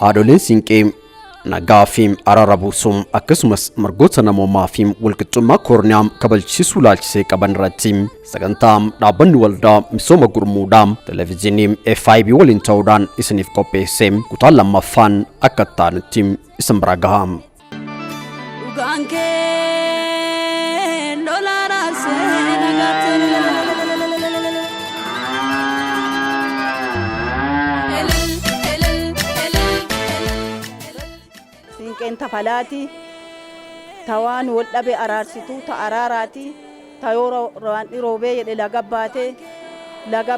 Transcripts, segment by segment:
haadholeen siinqee nagaa fi araara buusuu akkasumas mirgoota namoomaa fi walqixxummaa koorniyaa kabachiisuu laalchisee qaban irratti sagantaa dhaabbanni waldaa misooma gurmuudhaa televezyiinii FIB waliin ta'uudhaan isiniif qopheesse kutaa lammaffaan akka ta'anitti isin bira gaha. Siinqeen tafalaati tawaan wal dhabe araarsituu ta araaraati ta yoo roobee jedhe laga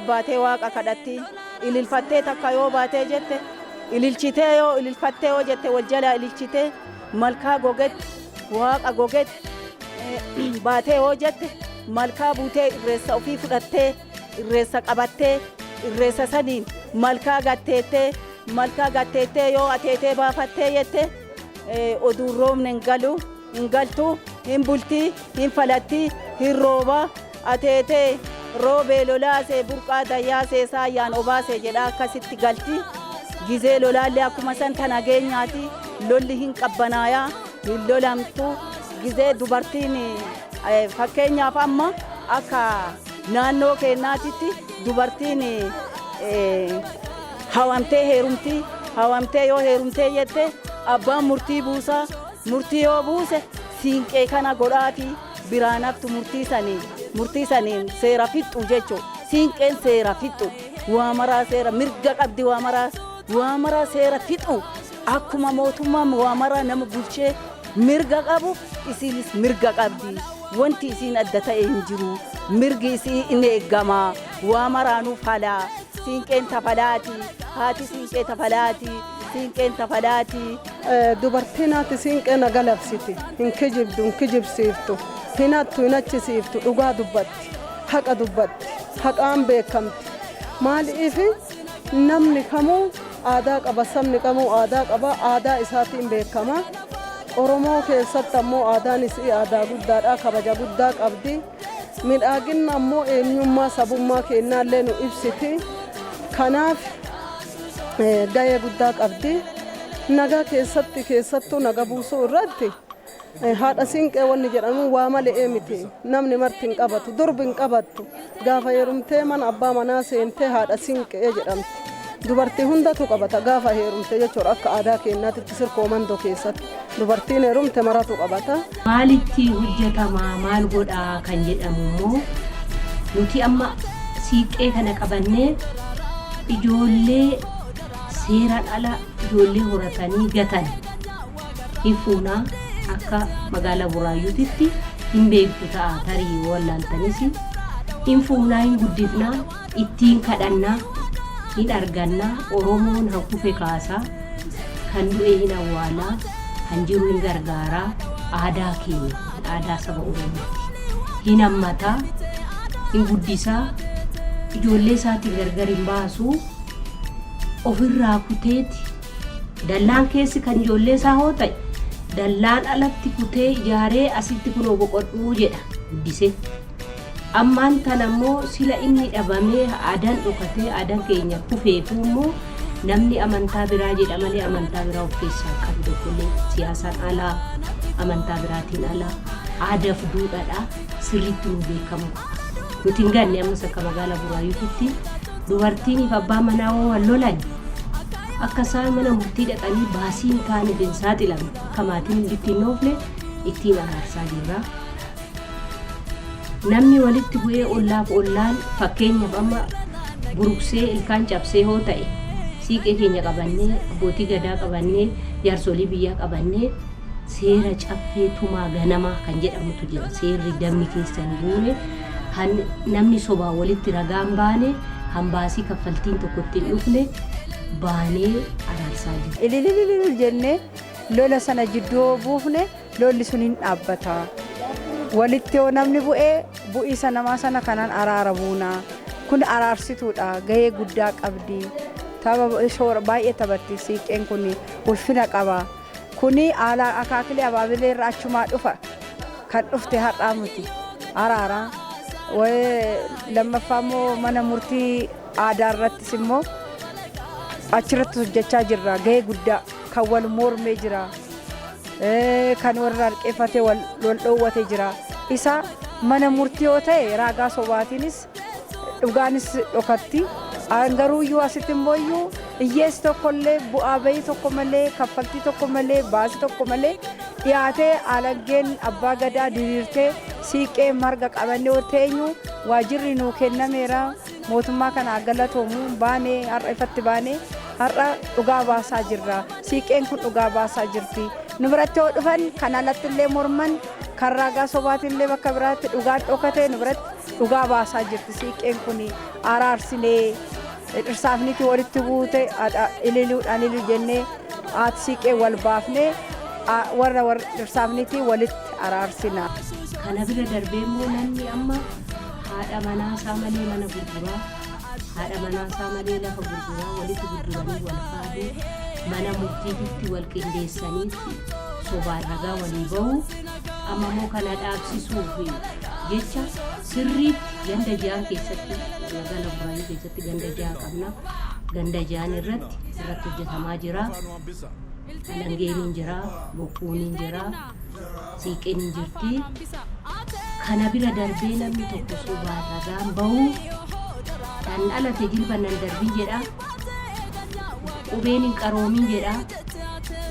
baatee waaqa kadhatti ililfattee takka yoo baatee jette ililchitee yoo ililfattee yoo jette wal jala ililchitee malkaa gogetti waaqa gogetti baatee yoo jette malkaa buutee irreessa ofii fudhattee irreessa qabattee irreessa saniin malkaa gatteettee yoo ateetee baafattee jette oduun roobne hin galtu hin bultii hin falatti hin rooba ateetee roobee lolaasee burqaa dayyaasee saayyaan obaasee jedha akkasitti galti gizee lolaallee akkuma san ta nageenyaati lolli hin qabbanaayaa hin lolamtu gizee dubartiin fakkeenyaaf amma akka naannoo keenyaatitti dubartiin hawamtee yoo heerumtee jette abbaan murtii buusaa murtii yoo buuse siinqee kana godhaati biraan haftu murtii saniin seera fixxu jechuudha. Siinqeen seera fixxu waamaraa seera mirga qabdi waamaraa seera fixxu akkuma mootummaan waamaraa nama bulchee mirga qabu isiinis mirga qabdi wanti isiin adda ta'e hin jiru mirgi isii in eeggama waamaraanuu falaa siinqeen tafalaati haati siinqee tafalaati. Siinqeen tafalaati dubartiin haati siinqee naga labsiti hin kijibsiiftu hin hattu hin achisiiftu dhugaa dubbatti haqa dubbatti haqaan beekamti maaliif namni kamuu aadaa qaba sabni kamuu aadaa qaba aadaa isaatiin beekama Oromoo keessatti ammoo aadaan isii aadaa guddaadha kabaja guddaa qabdi midhaaginna ammoo eenyummaa sabummaa keenyaallee nu ibsiti kanaaf gahee guddaa qabdi nagaa keessattuu naga buusuu irratti haadha siinqee wanni jedhamu waa malee miti namni marti hin qabatu durbi hin qabattu gaafa heerumtee mana abbaa manaa seentee haadha siinqee jedhamti dubartii hundatu qabata gaafa heerumte jechuudha akka aadaa keenyaatti sirkoo mandoo keessatti dubartiin heerumte maratu qabata. Maalitti hojjetamaa maal godhaa kan jedhamu immoo nuti amma siinqee kana qabannee ijoollee seeraan ala ijoollee horatanii gatan hin fuunaa akka magaalaa Buraayyuutitti hin beektu ta'a tarii wallaaltanis hin fuunaa hin guddifnaa ittiin kadhannaa hin argannaa Oromoon hankufe kaasaa kan du'e hin awwaalaa kan jiru hin gargaaraa aadaa keenya aadaa saba Oromooti hin hammataa hin guddisaa ijoollee isaatiin gargar hin baasuu ofirraa kuteeti dallaan keessi kan ijoollee isaa hoo ta'e dallaan alatti kutee ijaaree asitti kunoo boqodhuu jedha guddise ammaan tan ammoo sila inni dhabamee aadaan dhokatee aadaan keenya kufeefu immoo namni amantaa biraa jedha malee amantaa biraa of keessaa qabu tokkollee siyaasaan alaa amantaa biraatiin alaa aadaa fi duudhaadhaa sirriitti nu beekamu nuti hin ganne ammas akka magaalaa Buraayyuutitti dubartiiniif abbaa manaa waan lolan akka isaan mana murtii dhaqanii baasiin taane bin saaxilan akka maatiin ittiin noofne ittiin araarsaa jirra. Namni walitti bu'ee ollaaf ollaan fakkeenyaaf amma buruqsee ilkaan cabsee hoo ta'e siiqee keenya qabannee abbootii gadaa qabannee jaarsolii biyyaa qabannee seera caffee tumaa ganamaa kan jedhamutu jira seerri dammi keessan buune kan namni sobaa walitti ragaan baane hambaasii kaffaltiin tokko ittiin dhufne baanee araarsaa jira. Ililililil jennee lola sana jidduu buufne lolli sun hin dhaabbata. Walitti yoo namni bu'iisa namaa sana kanaan araara buuna. Kun araarsituudha gahee guddaa qabdi. Shoora baay'ee taphatti siiqeen kun ulfina qaba. Kuni haala akaakilee abaabilee irraa achumaa dhufa kan dhufte har'aa miti araara. Lammaffaa immoo mana murtii aadaa irrattis immoo achirratti hojjechaa jirra. Gahee guddaa kan wal mormee jira, kan warra harqeeffatee wal dhoowwatee jira. Isa mana murtii yoo ta'e raagaa sobaatiinis dhugaanis dhokatti. Garuu iyyuu asitti immoo hiyyeessi tokkollee bu'aa bahii tokko malee, kaffaltii tokko malee, baasii tokko malee dhiyaatee alaggeen abbaa gadaa diriirtee siiqee marga qabannee yoo teenyu waajirri nuu kennameera. Mootummaa kana galatoomu baanee har'a ifatti baanee har'a dhugaa baasaa jirra. Siiqeen kun dhugaa baasaa jirti. Nu biratti yoo dhufan kan alatti illee morman, kan raagaa sobaatiin illee bakka biraatti dhugaan dhokatee nu biratti dhugaa baasaa jirti. Siiqeen kun araarsinee dhirsaafniti walitti buute ililuudhaan ilu jennee haati siiqee wal baafnee warra dhirsaafniti walitti araarsina. Kana bira darbee immoo namni amma haadha manaasaa malee mana gurguraa, haadha manaasaa malee lafa gurguraa walitti gurguranii wal faaduu mana murtiitti wal qindeessanii sobaan ragaa walii bahu. Amma immoo kana dhaabsisuuf jecha sirriitti ganda jaan keessatti magaalaa Buraayyuu keessatti ganda jaan qabna. Ganda jaan irratti hojjetamaa jira. Alangeen hin jira, bokkuun hin jira, siiqeen hin jirti. Kana bira darbee namni tokko sobaan ragaan bahu kan dhalate jilba nan darbii jedha, qubeen hin qaroomin jedha,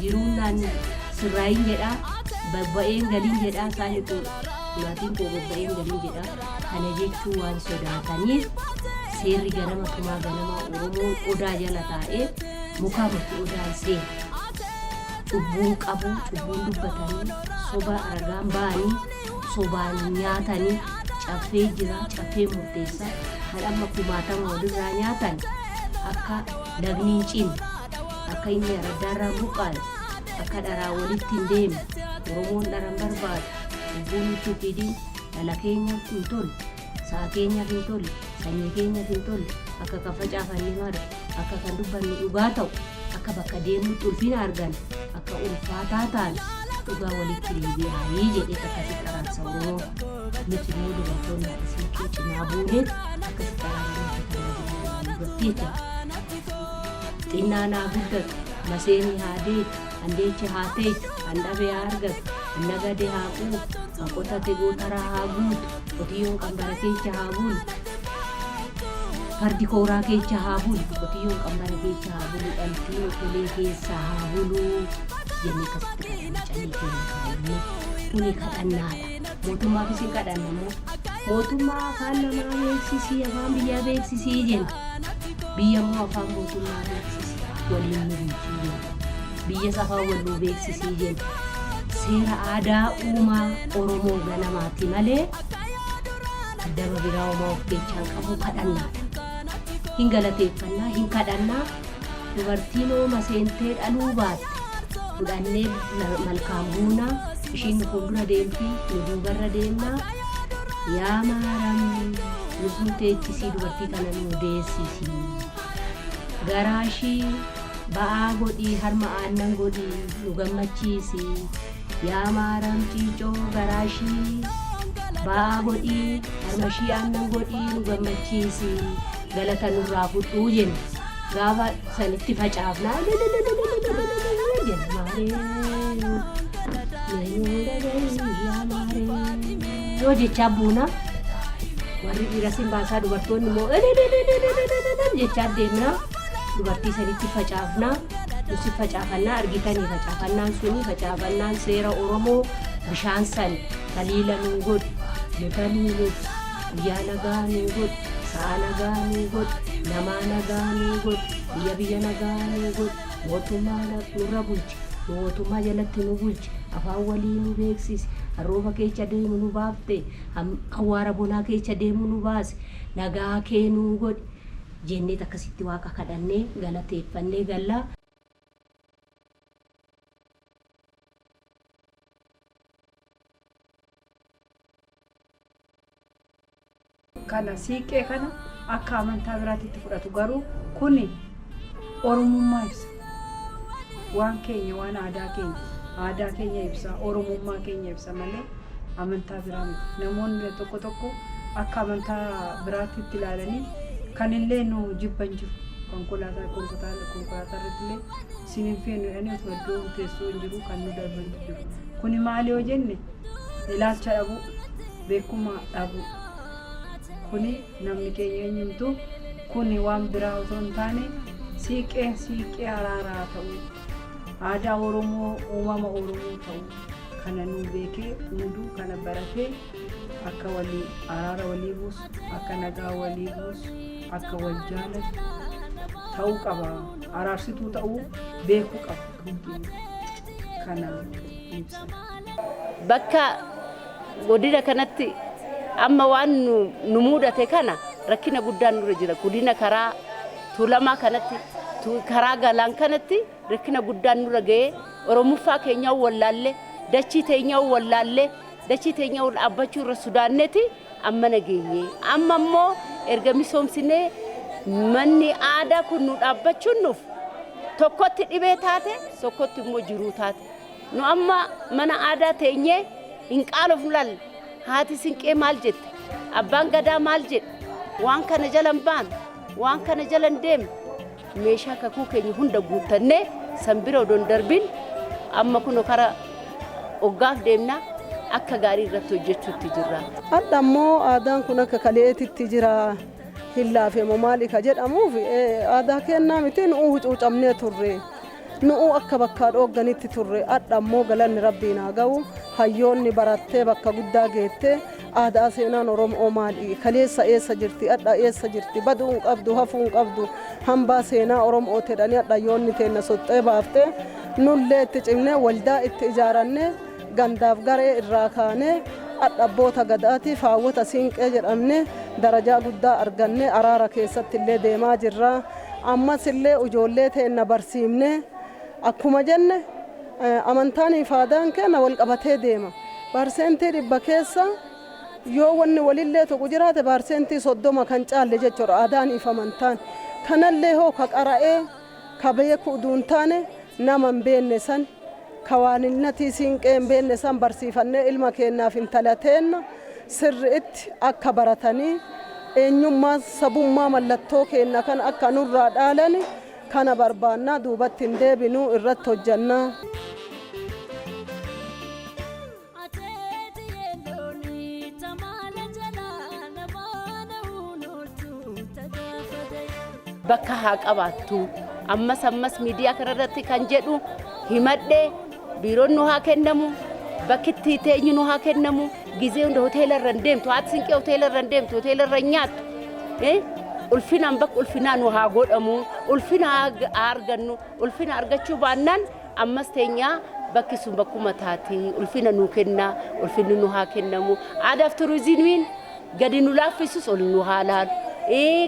jiruun naan sirraayin jedha, babba'een galiin jedha. Isaanitu maatiin koo babba'een galiin jedha. Kana jechuun waan sodaataniif seerri ganama tumaa ganama Oromoo odaa jala taa'ee mukaa bakki odaan seera. Cubbuun qabu, cubbuun dubbatanii, soba ragaan ba'anii, sobaan nyaatanii, caffee jira, caffee murteessaa kan amma kumaatama walirraa nyaatan akka lagni hin cinne, akka inni araddaarraa buqqaane, akka dharaa walitti hin deemne. Oromoon dharan barbaadu, cubbuun itti fidiin dhala keenyaaf hin tolle, sa'a keenyaaf hin tolle, sanyii keenyaaf hin tolle, akka kan facaafanni mara, akka kan dubbanni dhugaa ta'u, akka bakka deemnutti ulfina argan, akka ulfaataa ta'an dhugaa walitti deebi'anii jedhee akkasitti araarsa Oromoo. Nuti immoo dubartoonni siiqee cinaa buuneet akkasitti araarsa dubartii jecha. Xinnaan haa guddatu, maseenii haa deetu, handeechi haa teechu, handhabee haa argatu, nagade haa quufu, haqotate gootaraa haa guutu, qotiyyoon qambara keessa haa bulu, fardi kooraa keessa haa bulu, qotiyyoon qambara keessa haa bulu, dhaltiin okolee keessa haa bulu jennee akkasitti kadhanna callee keenya kaa'annee. Kuni kadhannaadha. Mootummaafis hin kadhanna immoo. Mootummaa afaan namaa beeksisii, afaan biyyaa beeksisii jenna. Biyya immoo afaan mootummaa beeksisii waliin nu bulchuu jenna. Biyya safaa walluu beeksisii jenna. Seera aadaa uumaa Oromoo ganamaati malee daba biraa uumaa of keessaa qabu kadhannaadha. Hin galateeffannaa, hin kadhannaa. Dubartiin ooma seentee dhaluu baatte fudhannee malkaan buunaa, ishiin nu fuuldura deemti, nu duubarra deemnaa. Yaa maaram nu teechisii dubartii kana nu deessisii. Garaashii ba'aa godhii, harma aannan godhii nu gammachiisi. Yaa maaram ciicoo garaashii ba'aa godhii, harmashii aannan godhii nu gammachiisi. Galata nurraa fudhuu jenna. Gaafa sanitti facaafnaa jenna yoo jechaa buuna. Warri dhiiras hin baasaa, dubartoonni immoo jechaa deemnaa. Dubartii sanitti facaafnaa, nusi facaafannaa argitanii. Facaafannaan suni facaafannaan seera Oromoo. Bishaan san taliila nuu godhu, nu taliilu, guyyaa nagaa nuu godhu, sa'a nagaa nuu godhu, namaa nagaa nuu godhu, biyya nagaa nuu godhu, mootummaa nurra bulchi, mootummaa jalatti nu bulchi, afaan walii nu beeksisi, harroofa keessa deemu nu baafte, awwaara bonaa keessa deemu nu baase, nagaa kee nuu godhi jennee akkasitti waaqa kadhannee galateeffannee gallaa. Kana siiqee kana akka amantaa biraatti fudhatu, garuu kuni Oromummaa ibsa. Waan keenya, waan aadaa keenya ibsa, Oromummaa keenya ibsa malee amantaa biraa miti. Namoonni tokko tokko akka amantaa biraatti ilaalanii kan illee nu jibban jiru. konkolaataa irrattillee siniin feenu jedhanii osoo iddoo teessoo hin jiru kan nu darbanii jiru. Kuni maali yoo jenne ilaalcha dhabuu, beekummaa dhabuu. Kuni namni keenya eenyumtu kuni waan biraa osoo hin taane siiqee araaraa ta'uu, aadaa Oromoo, uumama Oromoo ta'uu kana nu beekee hunduu kana baratee akka walii araara walii buusu, akka nagaa walii buusu, akka wal jaalatu ta'uu qaba. Araarsituu ta'uu beekuu qaba hundi kana ibsa. Bakka godina kanatti amma waan nu mudate kana rakkina guddaan nurra jira. Godina karaa Tuulamaa kanatti karaa Galaan kanatti rakkina guddaan nurra ga'ee Oromuffaa keenya wallaallee dachii teenya wallaallee dachii teenya wal dhaabbachuu irra sodaanneeti amma nageenye. Amma immoo erga misoomsinee manni aadaa kun nu dhaabbachuun nuuf tokkotti dhibee taate tokkotti immoo jiruu taate. Nu amma mana aadaa teenyee hin qaalofnu laalla. Haati Sinqee maal jette? Abbaan Gadaa maal jedhe? Waan kana jalan baan, waan kana jalan deem. Meeshaa kakuu keenya hunda guuttannee sanbira odoon darbin amma kun kara oggaaf deemna akka gaarii irratti hojjechuutti jirra. Adda immoo aadaan kun akka kaleetitti jira hin laafeemo maali ka jedhamuuf aadaa kennaa miti nu'uu hucuucamnee turre. Nu'uu akka bakka dhoogganitti turre. Adda immoo galanni rabbiin haa ga'u. Hayyoonni barattee bakka guddaa geettee aadaa seenaan Oromoo maali? Kaleessa eessa jirti? Adda eessa jirti? Baduu hin qabdu, hafuu hin qabdu. Hambaa seenaa Oromoo jedhanii adda hayyoonni teenna soxxee baaftee nullee itti cimnee waldaa itti ijaarannee gandaaf garee irraa kaanee adda abboota Gadaatiif Haawwata Siinqee jedhamne darajaa guddaa argannee araara keessatti illee deemaa jirra. Ammas illee ijoollee teenna barsiifnee akkuma jenne amantaanii fi aadaan keenya wal qabatee deema. Parsentii 100 keessa yoo wanni walillee tokko jiraate parsentii 30 kan caalle jechuudha aadaan fi amantaan. Kanallee hoo ka qara'ee ka beeku uduun taane nama hin beekne san ka waaninnatii Siinqee hin beekne san barsiifannee ilma keenyaaf intala teenna sirriitti akka baratanii eenyummaa sabummaa mallattoo keenya kan akka nurraa dhaalani kana barbaannaa duubatti hin deebinuu irratti hojjannaa. Bakka haa qabaattu ammas miidiyaa kanarratti kan jedhu himadhee biiroon nu haa kennamu bakki itti teenyu nu haa kennamu gizee hunda hoteela irra hin deemtu haati Siinqee hoteela irra hin deemtu hoteela irra hin nyaattu ulfinaan bakka ulfinaa nu haa godhamu ulfina haa argannu ulfina argachuu baannaan ammas teenyaa bakki sun bakkuma taati ulfina nu kenna ulfinni nu haa kennamu aadaaf turizimiin gadi nu laaffisus ol nu haa laalu.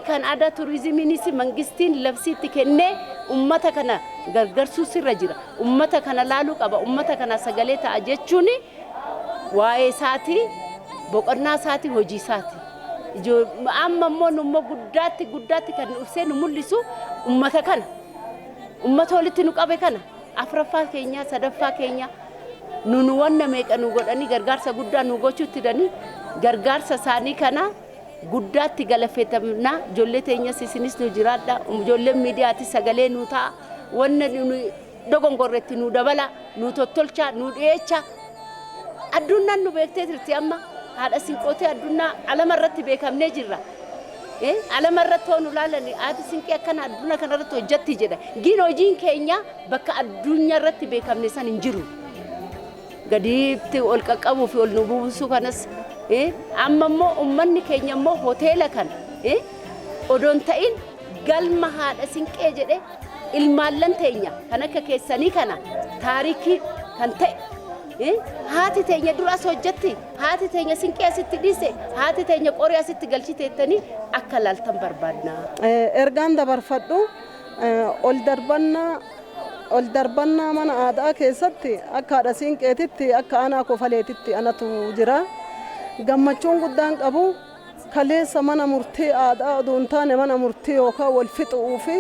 Kan aadaa turizimiinis mangistiin labsiitti kennee ummata kana gargaarsuus irra jira. Ummata kana laaluu qaba. Ummata kana sagalee ta'a jechuun waa'ee isaatii boqonnaa isaatii hojii isaatii. Amma immoo nummoo guddaatti kan ibsee nu mul'isu ummata kana. Ummata walitti nu qabe kana afuraffaa keenya sadaffaa keenya nu wanna meeqa nu godhanii gargaarsa guddaa nu gochuutti danii gargaarsa isaanii kana. Guddaatti galateeffamna ijoollee teenyas isinis nu jiraadha ijoolleen miidiyaatti sagalee nu ta'a wanna nu dogongorretti nu dabala nu tottolcha nu dhiyeecha addunyaan nu beektee jirti amma haadha Siinqee addunyaa alamarratti beekamnee jirra alamarratti nu laalani haati Siinqee akkana addunyaa kanarratti hojjetti jedha giin hojiin keenya bakka addunyaa irratti beekamne san hin jiru gadiitti ol qaqqabuu fi ol nu buusuu kanas amma immoo ummanni keenya immoo hoteela kana odoon ta'in galma haadha Siinqee jedhe ilmaallan teenya kan akka keessanii kana taarikii kan ta'e haati teenya duraas hojjetti haati teenya Siinqee asitti dhiise haati teenya qoree asitti galchiteettanii akka laaltan barbaadna. Ergaan dabarfadhu ol darbannaa mana aadaa keessatti akka haadha Siinqeetitti akka aanaa Kofaleetitti anatu jira. Gammachuun guddaan qabu kaleessa mana murtii aadaa oduun taane mana murtii yookaan wal fixuu fi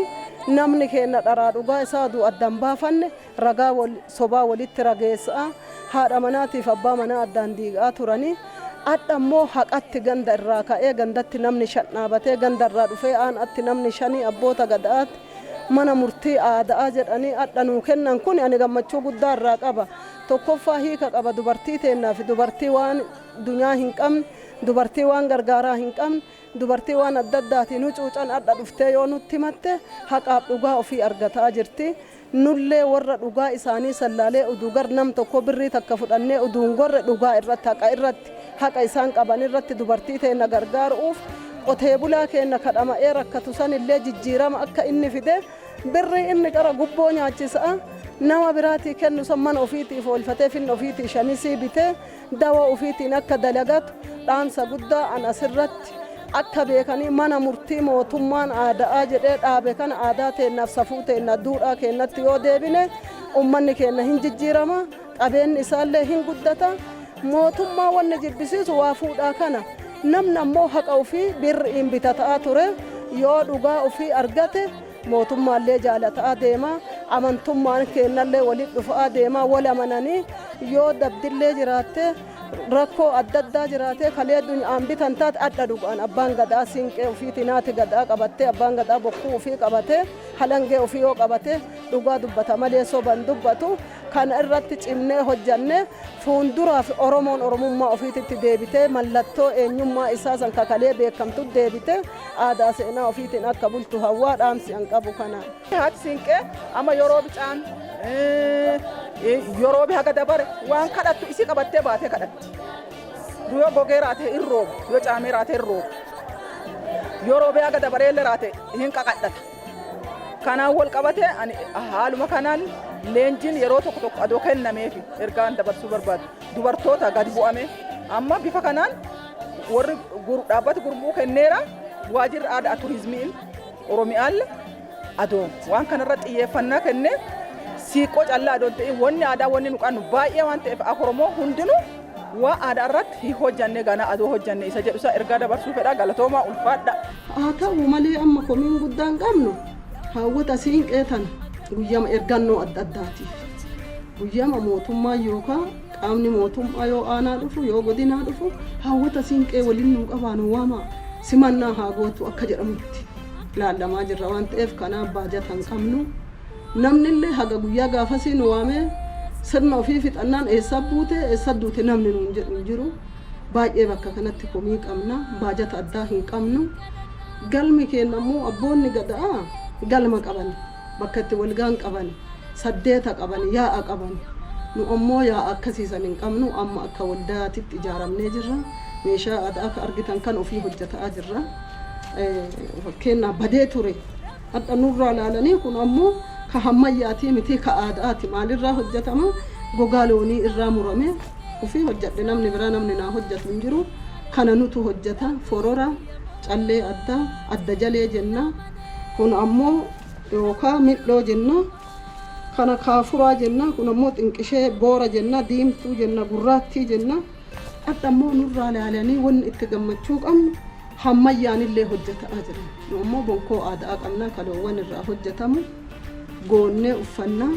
namni keenya dharaa dhugaa isaa addaan baafanne ragaa sobaa walitti rageessaa haadha manaatiif abbaa manaa addaan diigaa turanii adda immoo haqatti ganda irraa ka'ee gandatti namni shan dhaabatee ganda irraa dhufee aanatti namni shanii abboota gadaatti mana murtii aadaa jedhanii adda nuu kennan kun ani gammachuu guddaa irraa qaba. Tokkoffaa hiika qaba dubartii teennaa fi dubartii waan dunyaa hin qabne, dubartii waan gargaaraa hin qabne, dubartii waan adda addaatiin hucuucan adda dhuftee yoo nutti himatte haqaaf dhugaa ofii argataa jirti. Nullee warra dhugaa isaanii sallaalee uduu gar nam tokko birrii takka fudhannee uduun gorre dhugaa irratti haqa isaan qaban irratti dubartii teenna gargaaruuf qotee bulaa keenya kadhama'ee rakkatu san illee jijjiirama akka inni fide birrii inni qara gubboo nyaachisa nama biraatii kennu san mana ofiitiif oolfatee finna ofiitii shanisii bitee dawa ofiitiin akka dalagatu dhaamsa guddaa an asirratti akka beekanii mana murtii mootummaan aadaa jedhee dhaabe kana aadaa teennaaf safuu teenna duudhaa keenyatti yoo deebine ummanni keenya hin jijjiirama qabeenyi isaallee hin guddata mootummaa wanni jibbisiisu waa fuudhaa kana namni ammoo haqa ofii birriin bitataa ture yoo dhugaa ofii argate mootummaallee jaalataa deema amantummaan keenyallee walitti dhufaa deema wal amananii yoo dabdillee jiraatte rakkoo adda addaa jiraatee kalee dunyaan bitan taate adda dhugaan abbaan gadaa siinqee ofiitii naati gadaa qabattee abbaan gadaa bokkuu ofii qabatee halangee ofii yoo qabatee dhugaa dubbata malee soban dubbatu kana irratti cimnee hojjannee fuulduraaf Oromoon Oromummaa ofiititti deebitee mallattoo eenyummaa isaa san kakalee beekamtu deebitee aadaa seenaa ofiitiin akka bultu hawwaa dhaamsi an qabu kana. Haati siinqee amma yeroo bicaan yeroo bi haga dabare waan kadhattu isi qabattee baatee kadhatti. Yoo gogee raatee irroobu yoo caamee raatee irroobu yeroo bi haga dabaree illee raatee hin qaqadhata. Kanaan wal qabatee ani haaluma kanaan leenjiin yeroo tokko tokko adoo kennameefi ergaan dabarsuu barbaadu dubartoota gadi bu'ame amma bifa kanaan warri dhaabbata gurmuu kenneera waajirri aadaa turizimiin Oromiyaalle adoo waan kanarra xiyyeeffannaa kennee siiqoo callaa adoon ta'e wanni aadaa wanni nu qabnu baay'ee waan ta'eef akka Oromoo hundinuu waa aadaa irratti hojjannee ganaa adoo hojjanne isa jedhu isaa ergaa dabarsuu fedha galatoomaa ulfaadha. Haa ta'u malee amma komiin guddaan qabnu hawwata siinqee tana guyyama ergannoo adda addaatiif guyyama mootummaa yookaan qaamni mootummaa yoo aanaa dhufu yoo godinaa dhufu hawwata siinqee waliin nuu qabaanu waama simannaa haa gootu akka jedhamutti laallamaa jirra waan ta'eef kanaaf baajatan qabnu namnillee haga guyyaa gaafasii nu waamee sirna ofii fixannaan eessa buute eessa duute namni nuun jedhu jiru baay'ee bakka kanatti komii qabna baajata addaa hin qabnu galmi keenya immoo abboonni gadaa galma qaban bakka itti walgaan qaban saddeeta qaban yaa'a qaban nu ammoo yaa'a akkasiisan hin qabnu amma akka waldaatitti ijaaramnee jirra meeshaa aadaa akka argitan kan ofii hojjetaa jirra fakkeenyaaf badee ture hadha nurraa ilaalanii kun ammoo ka hammayyaatii miti ka aadaati maalirraa hojjetama gogaa loonii irraa murame ofii hojjedhe namni biraa namni naa hojjetu hin jiru kana nutu hojjeta forora callee adda jalee jenna kun ammoo yookaan midhoo jenna kana kaafuraa jenna kun ammoo xinqishee boora jenna diimtuu jenna gurraattii jenna hadha ammoo nurraa ilaalanii wanni itti gammachuu qabnu hammayyaanillee hojjetaa jira nu ammoo bonkoo aadaa qabna kaloowwan irraa hojjetamu goonnee uffannaa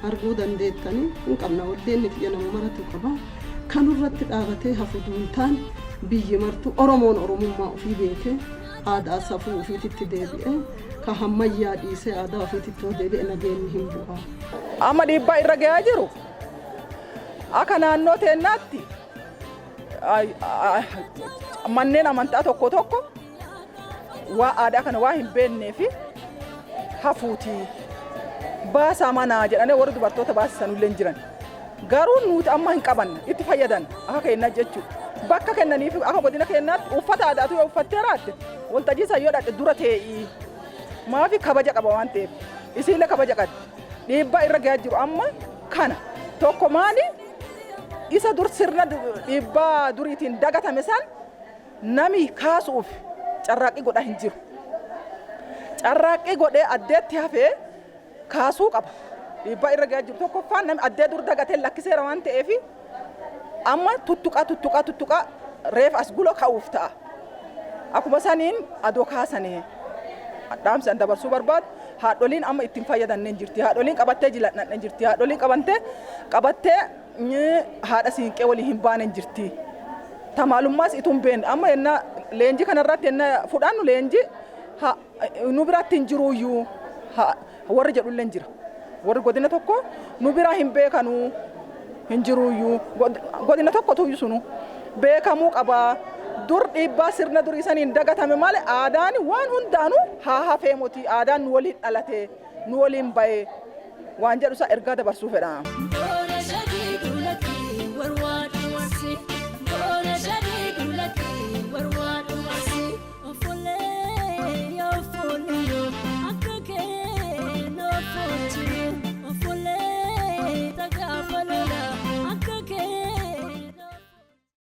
arguu dandeettanii hin qabna waldeenni xiyya nama maratu qaba kanurratti dhaabatee hafu duuntaan biyyi martu Oromoon Oromummaa ofii beekee aadaa safuu ofiititti deebi'ee ka hammayyaa dhiisee aadaa ofiititti yoo deebi'e nageenyi hin bu'aa. Amma dhiibbaa irra gahaa jiru akka naannoo teennaatti manneen amantaa tokko tokko waa aadaa kana waa hin beennee fi hafuutii baasaa manaa jedhanii warri dubartoota baasisan illee jiran garuu nuti amma hin qabanna itti fayyadan akka kennaa jechuudha. Bakka kennaniif akka godina kennaatti uffata aadaatu yoo uffattee raatte waltajjii sayyoo dhadhe dura tee'ii maafi kabaja qaba waan ta'eef isiillee kabaja qabdi dhiibbaa irra gahaa jiru amma kana tokko maali isa dur sirna dhiibbaa duriitiin dagatame san nami kaasuuf carraaqqii godha hin jiru carraaqqii godhee addeetti hafee kaasuu qaba dhiibbaa irra gahaa jiru tokkoffaan nami addee dur dagatee lakkiseera waan ta'eef amma tuttuqa reef as gulo ka'uuf ta'a akkuma saniin adoo kaasanii dhaamsi an dabarsuu barbaadu haadholiin amma ittiin fayyadannee jirti haadholiin qabattee jiladhannee jirti haadholiin qabattee haadha siinqee walii hin baane jirti tamaalummaas ituun been amma yenna leenji kanarratti yenna fudhannu leenji nu biratti hin jiruuyyuu warri jedhullee hin jira warri godina tokko nu bira hin beekanu hin jiruuyyuu godina tokko tuyyuu sunu beekamuu qaba dur dhiibbaa sirna durii saniin dagatame malee aadaan waan hundaanuu haa hafee mootii aadaan nu waliin dhalate nu waliin ba'e waan jedhu isaa ergaa dabarsuu fedha.